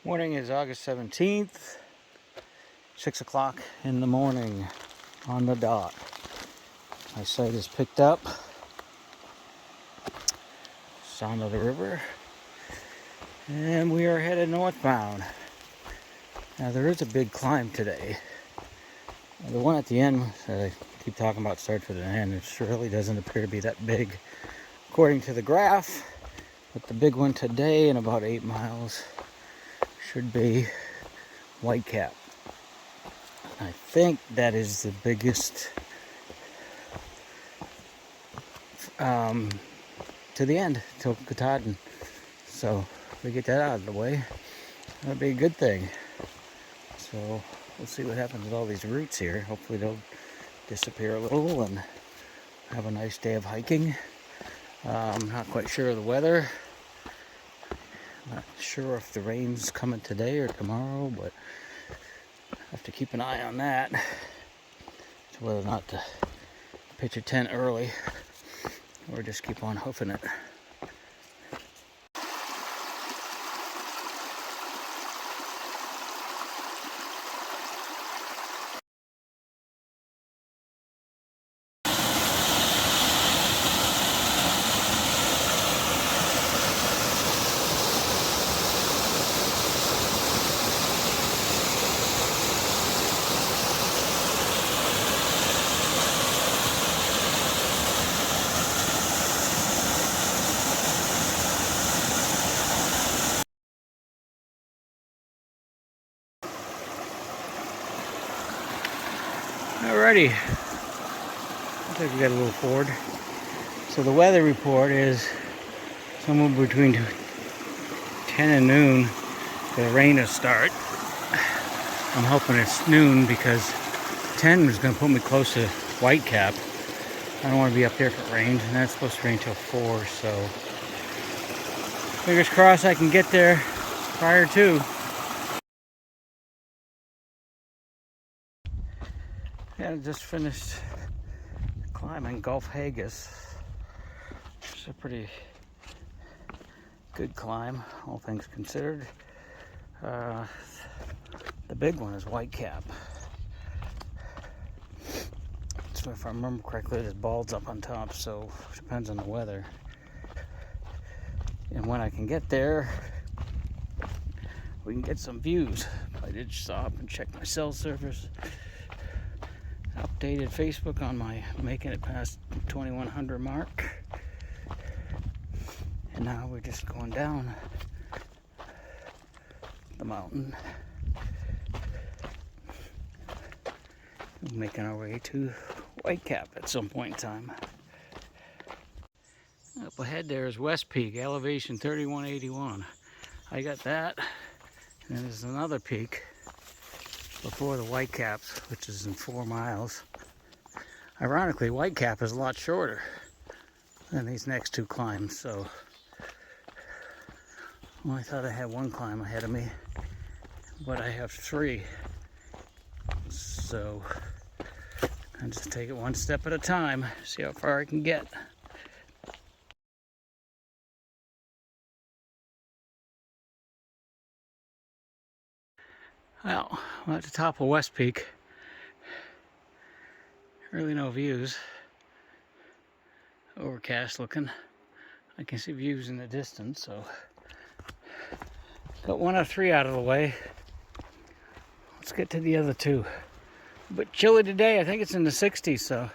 Morning is August 17th, 6 o'clock in the morning on the dot. My site is picked up, sound of the river, and we are headed northbound. Now there is a big climb today. The one at the end that I keep talking about starts with an N. It really doesn't appear to be that big according to the graph, but the big one today in about 8 miles should be Whitecap. I think that is the biggest to the end, till Katahdin. So if we get that out of the way, that'll be a good thing. So we'll see what happens with all these roots here. Hopefully they'll disappear a little and have a nice day of hiking. I'm not quite sure of the weather. Not sure if the rain's coming today or tomorrow, but I have to keep an eye on that. So whether or not to pitch a tent early or just keep on hoofing it. Alrighty, looks like we got a little ford. So the weather report is somewhere between 10 and noon for the rain to start. I'm hoping it's noon because 10 is going to put me close to Whitecap. I don't want to be up there if it rains, and that's supposed to rain till 4, so fingers crossed I can get there prior to. Yeah, I just finished climbing Gulf Haggis. It's a pretty good climb, all things considered. The big one is Whitecap. So if I remember correctly, there's balds up on top, so it depends on the weather. And when I can get there, we can get some views. I did stop and check my cell service. Updated Facebook on my making it past 2100 mark. And now we're just going down the mountain, making our way to Whitecap at some point in time. Up ahead there is West Peak, elevation 3181. I got that, and there's another peak before the Whitecaps, which is in 4 miles. Ironically, Whitecap is a lot shorter than these next two climbs, so well, I thought I had one climb ahead of me, but I have 3. So I just take it one step at a time, see how far I can get. Well, I'm at the top of West Peak. Really no views. Overcast looking. I can see views in the distance, so got 1 of 3 out of the way. Let's get to the other 2. But chilly today, I think it's in the 60s, so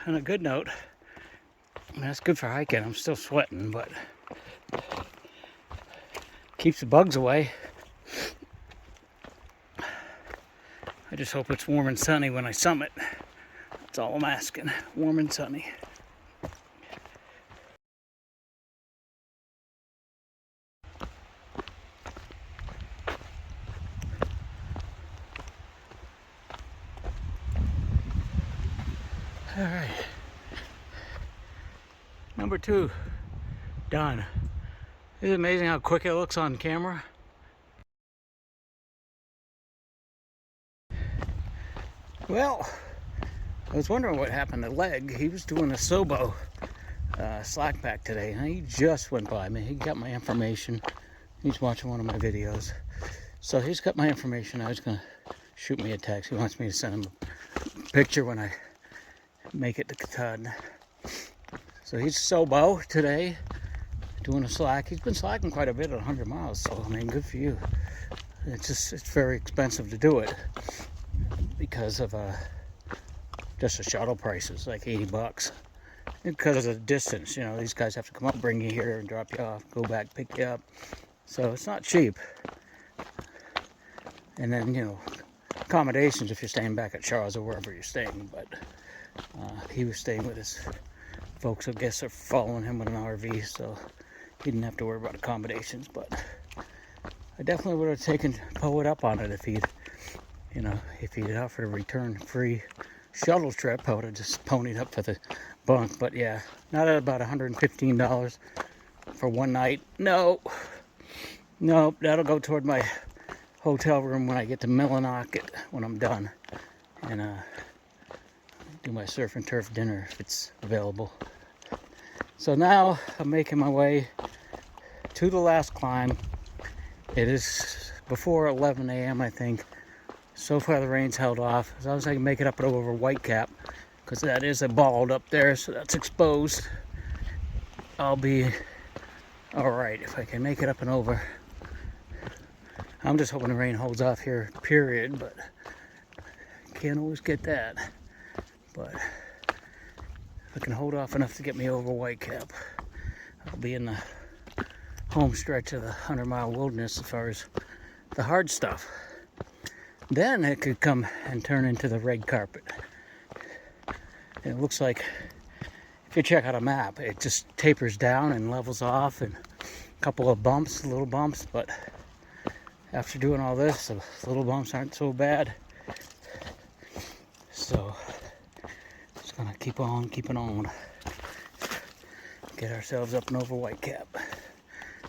on a good note. I mean, that's good for hiking. I'm still sweating, but keeps the bugs away. I just hope it's warm and sunny when I summit. That's all I'm asking. Warm and sunny. All right. Number 2, done. Isn't it amazing how quick it looks on camera? Well, I was wondering what happened to Leg. He was doing a Sobo slack pack today, and he just went by me. He got my information, He's watching one of my videos. So he's got my information. I was going to shoot me a text. He wants me to send him a picture when I make it to Katahdin. So he's Sobo today, doing a slack. He's been slacking quite a bit at 100 miles, so I mean, good for you. It's very expensive to do it because of just the shuttle prices, like 80 bucks. Because of the distance, you know, these guys have to come up, bring you here, and drop you off, go back, pick you up. So it's not cheap. And then, you know, accommodations if you're staying back at Charles or wherever you're staying. But he was staying with his folks, I guess, are following him with an RV, so he didn't have to worry about accommodations. But I definitely would have taken Poet up on it if he'd offered a return free shuttle trip. I would have just ponied up for the bunk. But yeah, not at about $115 for one night. No, that'll go toward my hotel room when I get to Millinocket when I'm done, and do my surf and turf dinner if it's available. So now I'm making my way to the last climb. It is before 11 a.m. I think. So far the rain's held off. As long as I can make it up and over Whitecap, because that is a bald up there, so that's exposed. I'll be all right if I can make it up and over. I'm just hoping the rain holds off here, period, but can't always get that. But if I can hold off enough to get me over Whitecap, I'll be in the home stretch of the 100-mile wilderness as far as the hard stuff. Then it could come and turn into the red carpet. And it looks like, if you check out a map, it just tapers down and levels off, and a couple of bumps, little bumps, but after doing all this, the little bumps aren't so bad. So, just gonna keep on keeping on. Get ourselves up and over Whitecap,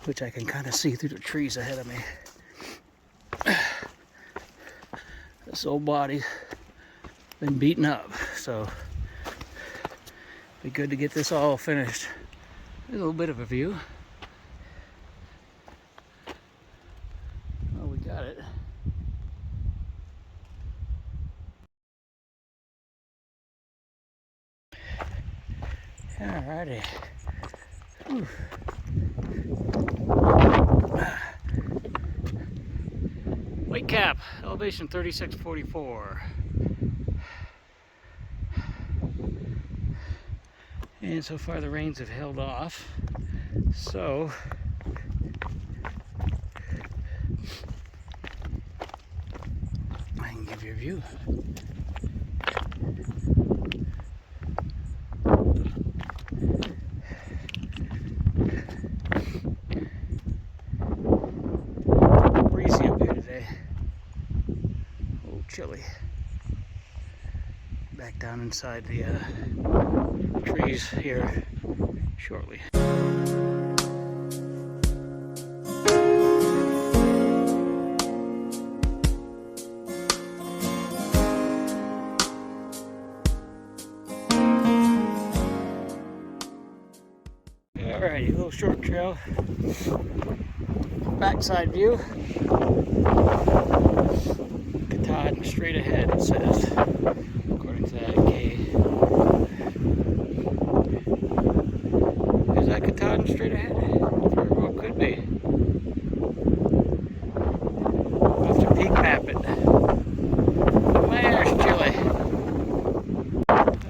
which I can kind of see through the trees ahead of me. This old body's been beaten up, so be good to get this all finished. There's a little bit of a view. Oh, we got it. Alrighty. Whew. Whitecap, elevation 3644. And so far the rains have held off, so I can give you a view. Breezy up here today. A little chilly. Back down inside the trees here shortly. Alrighty, a little short trail. Backside view. Katahdin straight ahead, it says, according to that K. Is that Katahdin straight ahead? Very well could be. I'll have to peek map it. Man, there's chilly.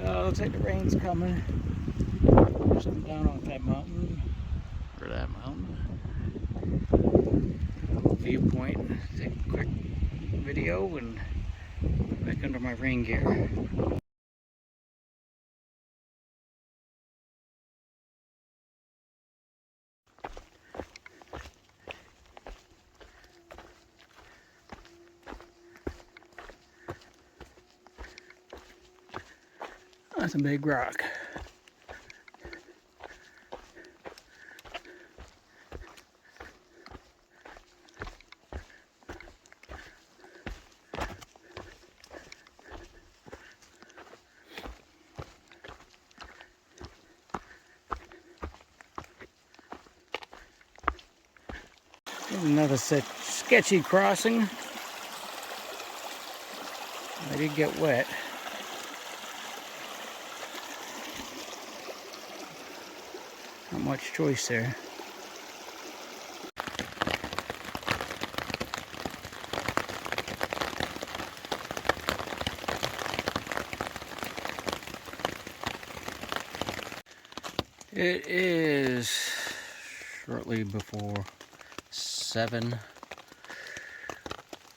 Oh, looks like the rain's coming. There's something down off that mountain. Or that mountain. Viewpoint. Take a quick video and back under my rain gear. That's a big rock. Here's another sketchy crossing. I did get wet. Not much choice there. It is shortly before 7,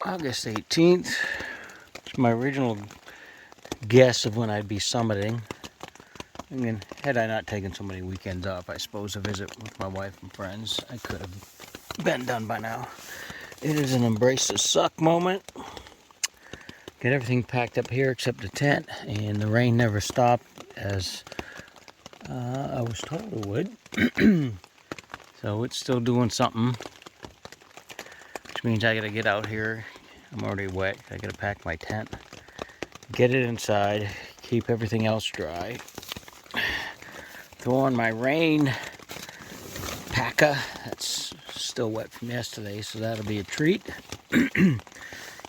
August 18th. It's my original guess of when I'd be summiting. I mean, had I not taken so many weekends off, I suppose, to visit with my wife and friends, I could have been done by now. It is an embrace the suck moment. Get everything packed up here except the tent, and the rain never stopped as I was told it would. So it's still doing something, which means I gotta get out here. I'm already wet. I gotta pack my tent, get it inside, keep everything else dry. Throw on my rain packer. That's still wet from yesterday, so that'll be a treat.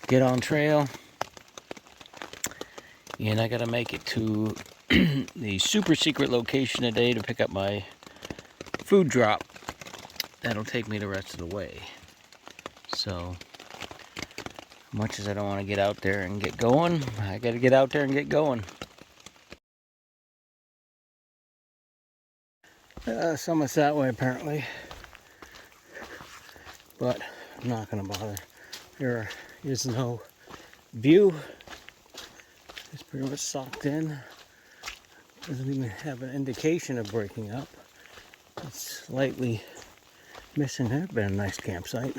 Get on trail, and I gotta make it to the super secret location today to pick up my food drop. That'll take me the rest of the way. So, much as I don't want to get out there and get going, I gotta get out there and get going. Some is that way apparently, but I'm not gonna bother. There is no view. It's pretty much socked in. Doesn't even have an indication of breaking up. It's slightly missing. That'd been a nice campsite.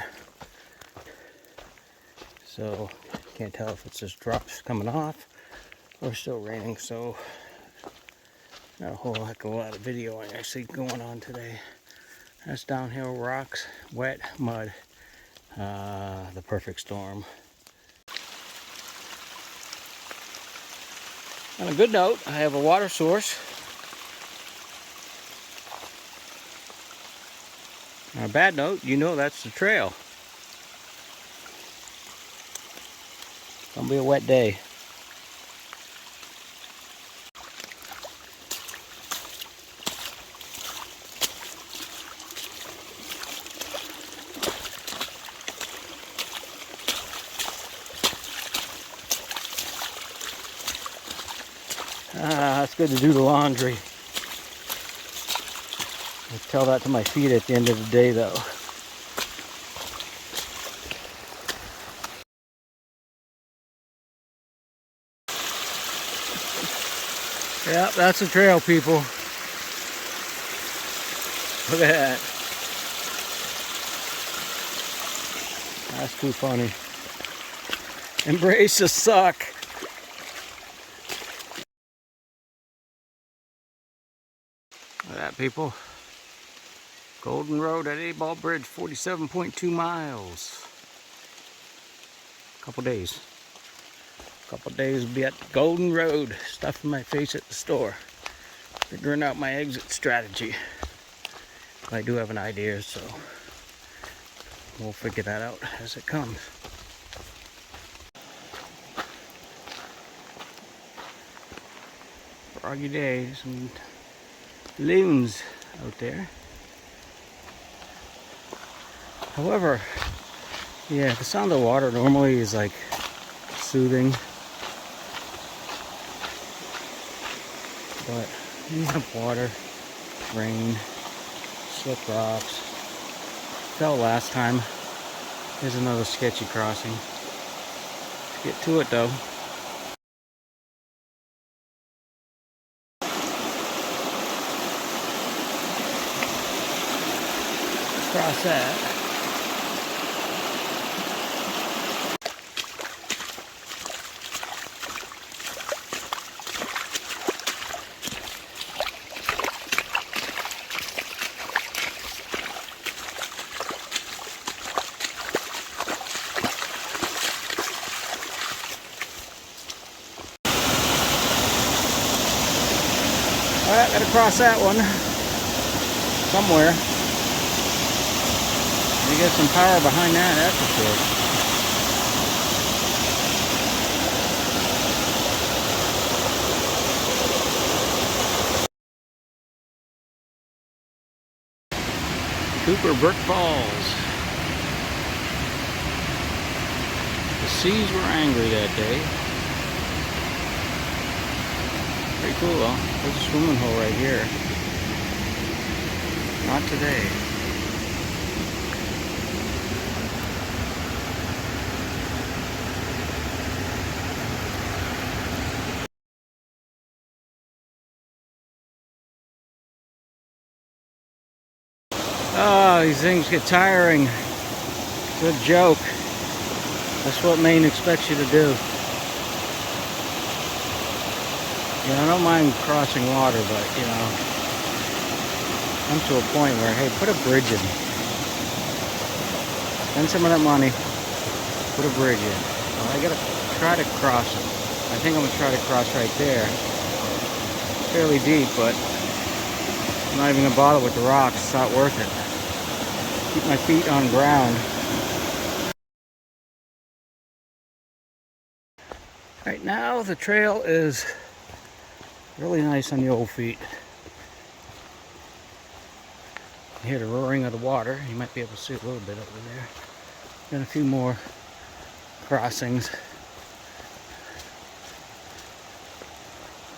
So can't tell if it's just drops coming off or still raining. So not a whole heck of a lot of videoing actually going on today. That's downhill rocks, wet mud, the perfect storm. On a good note, I have a water source. On a bad note, you know that's the trail. It's gonna be a wet day. It's good to do the laundry. I'll tell that to my feet at the end of the day, though. Yeah, that's a trail, people. Look at that. That's too funny. Embrace the suck. Look at that, people. Golden Road at 8-Ball Bridge, 47.2 miles. Couple days will be at Golden Road, stuffing my face at the store, figuring out my exit strategy. I do have an idea, so we'll figure that out as it comes. Froggy day, some loons out there. However, yeah, the sound of water normally is like soothing, but you have water, rain, slick rocks. Fell last time. Here's another sketchy crossing. Let's get to it though. Cross that. Alright, gotta cross that one somewhere. We got some power behind that, that's for sure. Cooper Brook Falls. The seas were angry that day. Pretty cool though. There's a swimming hole right here. Not today. Oh, these things get tiring. It's a joke. That's what Maine expects you to do. You know, I don't mind crossing water, but, you know, I'm to a point where, hey, put a bridge in. Spend some of that money, put a bridge in. Well, I gotta try to cross it. I think I'm gonna try to cross right there. Fairly deep, but I'm not even gonna bother with the rocks. It's not worth it. Keep my feet on ground. Right now, the trail is really nice on the old feet. You hear the roaring of the water. You might be able to see a little bit over there. Then a few more crossings.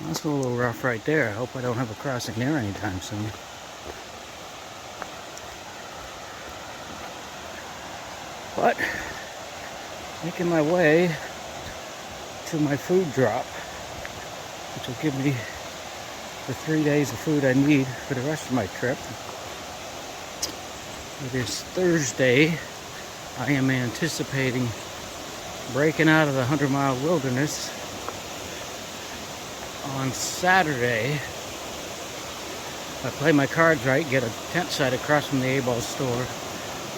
That's a little rough right there. I hope I don't have a crossing there anytime soon. But making my way to my food drop, which will give me the 3 days of food I need for the rest of my trip. It is Thursday. I am anticipating breaking out of the 100-mile wilderness on Saturday. If I play my cards right, get a tent site across from the A-Ball store,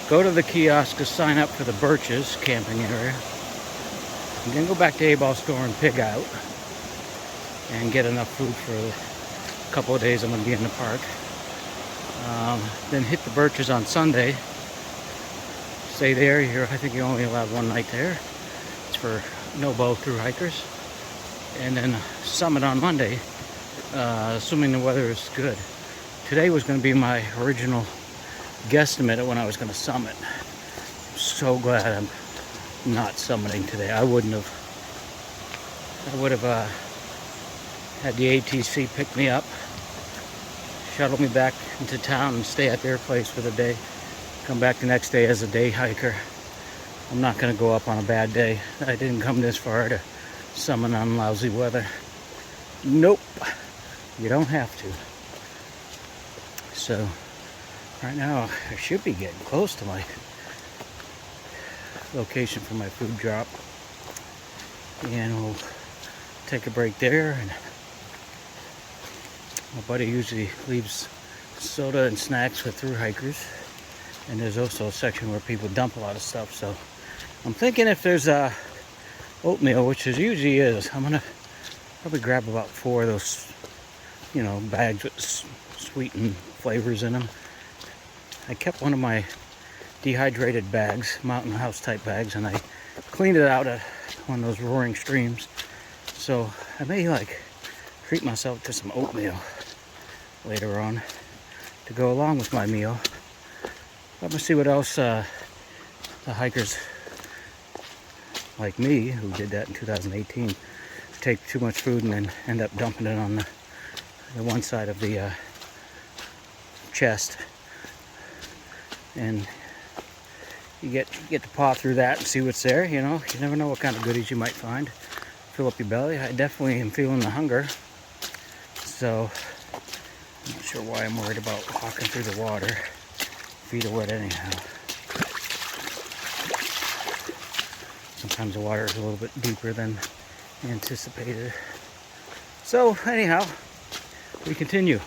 go to the kiosk to sign up for the Birches camping area, and then go back to A-Ball store and pig out and get enough food for a couple of days I'm going to be in the park. Then hit the Birches on Sunday, stay there. I think you're only allowed one night there. It's for no-bow through hikers. And then summit on Monday, assuming the weather is good. Today was going to be my original guesstimate of when I was going to summit. I'm so glad I'm not summiting today. I would have had the ATC pick me up, shuttle me back into town and stay at their place for the day, come back the next day as a day hiker. I'm not going to go up on a bad day. I didn't come this far to summit on lousy weather. Nope, you don't have to. So right now I should be getting close to my location for my food drop, and we'll take a break there. And my buddy usually leaves soda and snacks for through hikers, and there's also a section where people dump a lot of stuff. So I'm thinking if there's oatmeal, which is usually is, I'm gonna probably grab about 4 of those, you know, bags with sweetened flavors in them. I kept one of my dehydrated bags, Mountain House type bags, and I cleaned it out at one of those roaring streams. So I may treat myself to some oatmeal later on to go along with my meal. Let me see what else the hikers like me, who did that in 2018, take too much food and then end up dumping it on the one side of the chest. And you get to paw through that and see what's there. You know, you never know what kind of goodies you might find. Fill up your belly. I definitely am feeling the hunger. So I'm not sure why I'm worried about walking through the water. Feet are wet anyhow. Sometimes the water is a little bit deeper than anticipated. So anyhow, we continue.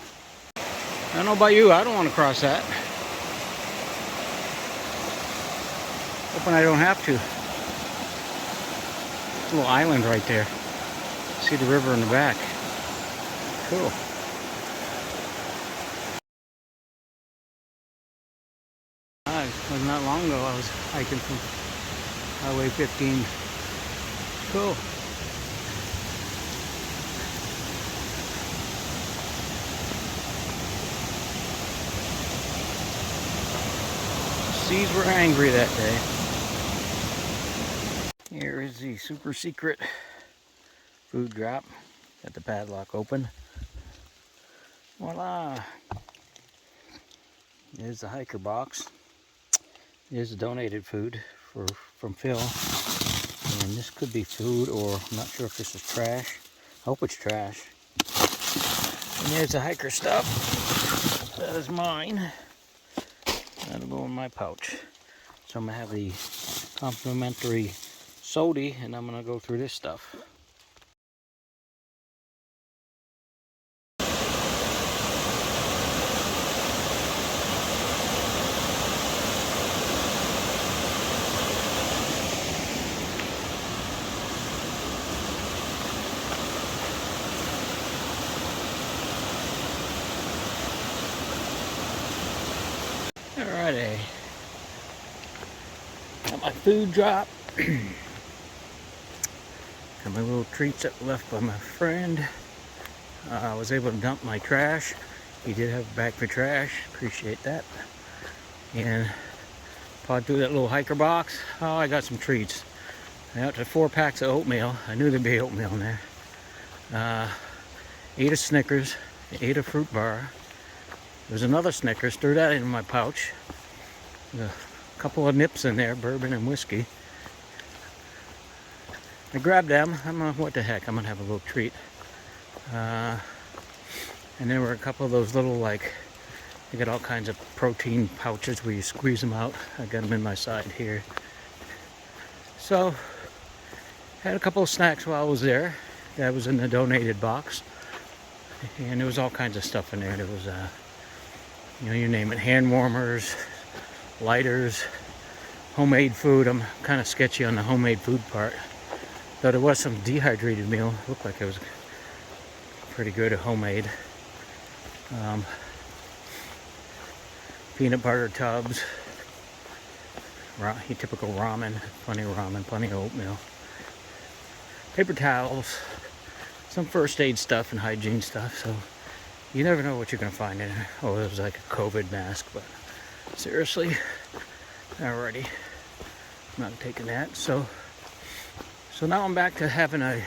I don't know about you, I don't want to cross that. Hoping I don't have to. A little island right there. See the river in the back. Cool. Wasn't that long ago I was hiking from Highway 15. Cool. Seas were angry that day. Here is the super secret food drop. Got the padlock open. Voila! There's the hiker box. Here's the donated food from Phil. And this could be food, or I'm not sure if this is trash. I hope it's trash. And there's the hiker stuff. That is mine. That'll go in my pouch. So I'm gonna have the complimentary sody, and I'm gonna go through this stuff. Alrighty. Got my food drop. Got my little treats that were left by my friend. I was able to dump my trash. He did have a bag for trash. Appreciate that. And pawed through that little hiker box. Oh, I got some treats. I got 4 packs of oatmeal. I knew there'd be oatmeal in there. 8 of Snickers. 8 of fruit bar. There's another Snickers. Threw that in my pouch. A couple of nips in there, bourbon and whiskey. I grabbed them. What the heck? I'm gonna have a little treat. And there were a couple of those little, like, they got all kinds of protein pouches where you squeeze them out. I got them in my side here. So, had a couple of snacks while I was there. That was in the donated box. And there was all kinds of stuff in there. There was, you know, you name it, hand warmers, lighters, homemade food. I'm kind of sketchy on the homemade food part. Though there was some dehydrated meal. Looked like it was pretty good homemade. Peanut butter tubs. Typical ramen. Plenty of oatmeal. Paper towels. Some first aid stuff and hygiene stuff. So you never know what you're going to find in there. Oh, it was like a COVID mask, but seriously. Alrighty. I'm not taking that. So now I'm back to having a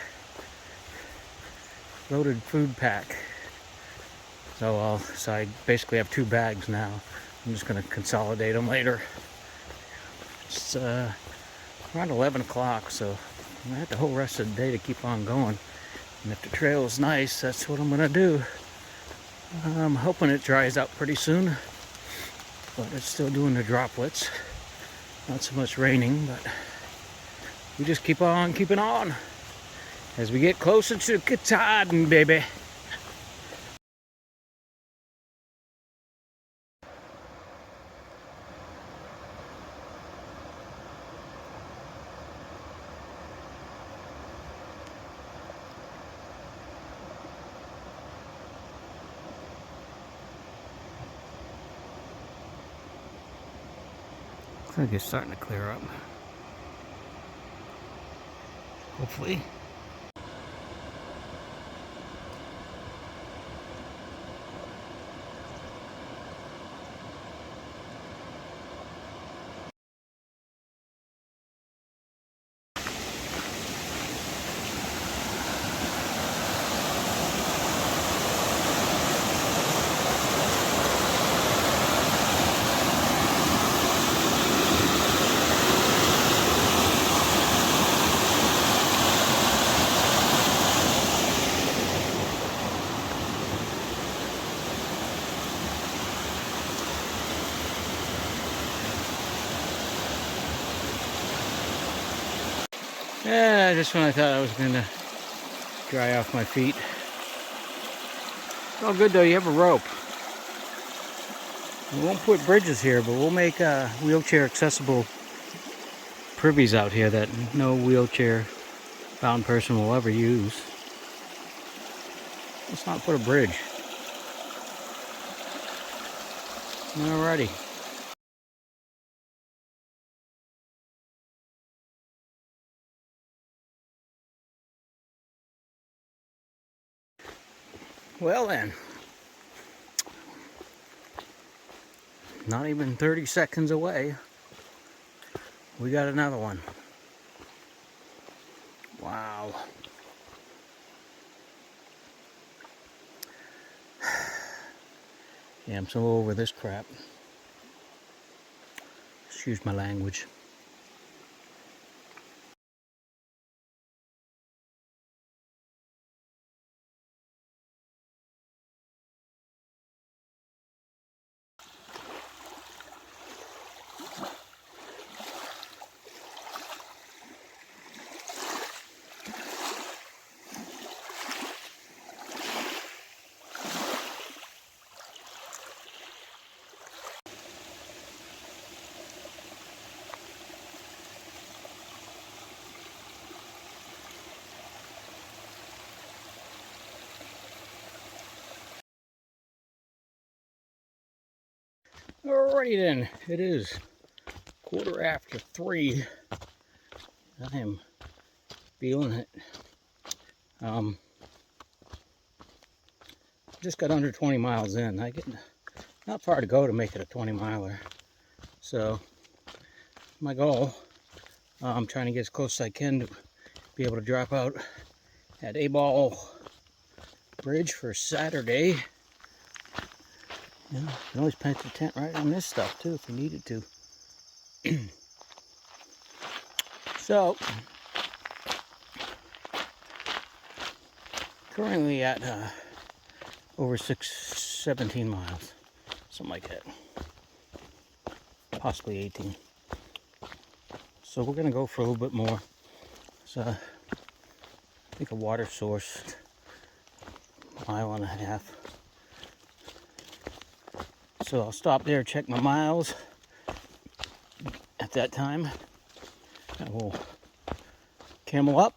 loaded food pack. So I basically have 2 bags now. I'm just going to consolidate them later. It's around 11 o'clock, so I have the whole rest of the day to keep on going. And if the trail is nice, that's what I'm going to do. I'm hoping it dries out pretty soon, but it's still doing the droplets. Not so much raining, but we just keep on keeping on as we get closer to Katahdin, baby. Looks like it's starting to clear up. Hopefully. Yeah, just when I thought I was going to dry off my feet. It's all good though, you have a rope. We won't put bridges here, but we'll make wheelchair accessible privies out here that no wheelchair bound person will ever use. Let's not put a bridge. Alrighty. Well then, not even 30 seconds away, we got another one. Wow. Yeah, I'm so over this crap. Excuse my language. Alrighty then, it is 3:15. I am feeling it. Just got under 20 miles in. I get not far to go to make it a 20 miler. So my goal, I'm trying to get as close as I can to be able to drop out at A-Ball Bridge for Saturday. You can always pitch a tent right on this stuff too if you needed to. So, currently at over 17 miles, something like that, possibly 18. So we're gonna go for a little bit more. So I think a water source, 1.5 miles. So I'll stop there, check my miles. At that time, I will camel up,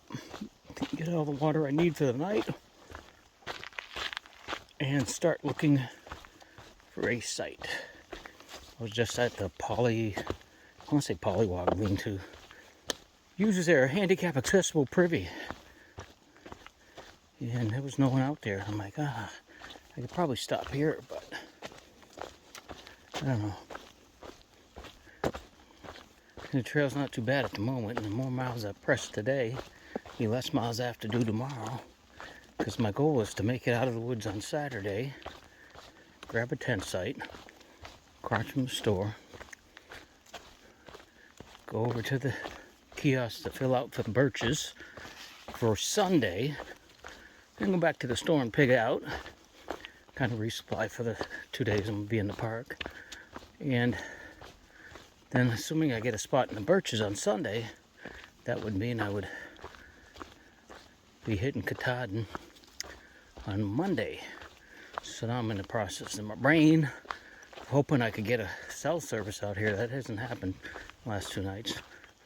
get all the water I need for the night, and start looking for a site. I was just at the Polywog lean-to. Uses their handicap accessible privy. And there was no one out there. I'm like, I could probably stop here, but I don't know. The trail's not too bad at the moment, and the more miles I press today, the less miles I have to do tomorrow. Because my goal is to make it out of the woods on Saturday, grab a tent site, across from the store, go over to the kiosk to fill out for the birches for Sunday, then go back to the store and pig out, kind of resupply for the 2 days I'm going to be in the park. And then, assuming I get a spot in the birches on Sunday, that would mean I would be hitting Katahdin on Monday. So now I'm in the process in my brain, hoping I could get a cell service out here. That hasn't happened the last 2 nights.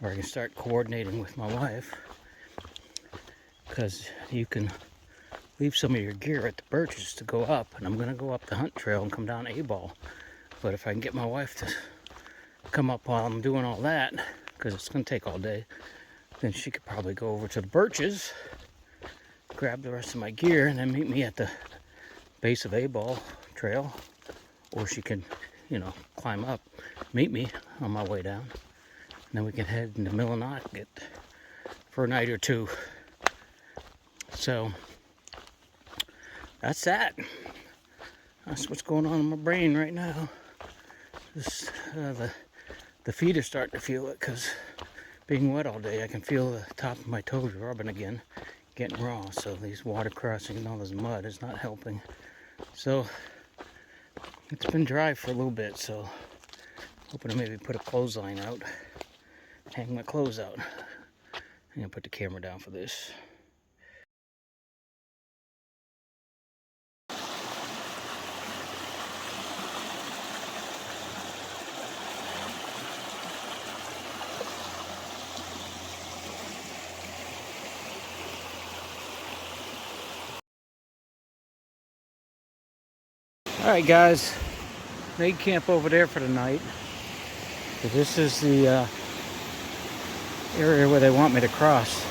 Or I can start coordinating with my wife, because you can leave some of your gear at the birches to go up, and I'm going to go up the hunt trail and come down A-Ball. But if I can get my wife to come up while I'm doing all that, because it's going to take all day, then she could probably go over to the birches, grab the rest of my gear, and then meet me at the base of A-Ball trail. Or she can, climb up, meet me on my way down, and then we can head into Millinocket for a night or two. So that's that. That's what's going on in my brain right now. Just the feet are starting to feel it, because being wet all day, I can feel the top of my toes rubbing again, getting raw. So these water crossing and all this mud is not helping. So it's been dry for a little bit, so hoping to maybe put a clothesline out, hang my clothes out. I'm gonna put the camera down for this. Alright guys, made camp over there for the night. So this is the area where they want me to cross.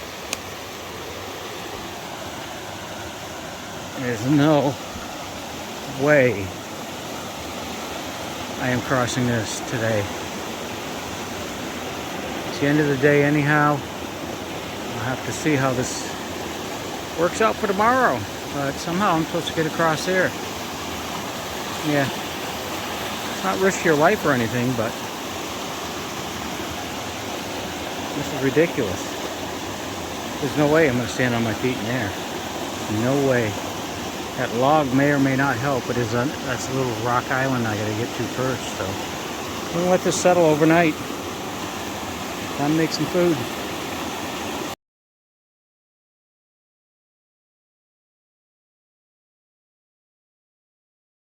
There's no way I am crossing this today. It's the end of the day anyhow. I'll have to see how this works out for tomorrow. But somehow I'm supposed to get across here. Yeah. It's not risk your life or anything, but this is ridiculous. There's no way I'm going to stand on my feet in there. No way. That log may or may not help, but that's a little rock island I got to get to first. So I'm going to let this settle overnight. Time to make some food.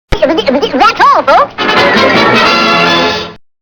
That's all, folks.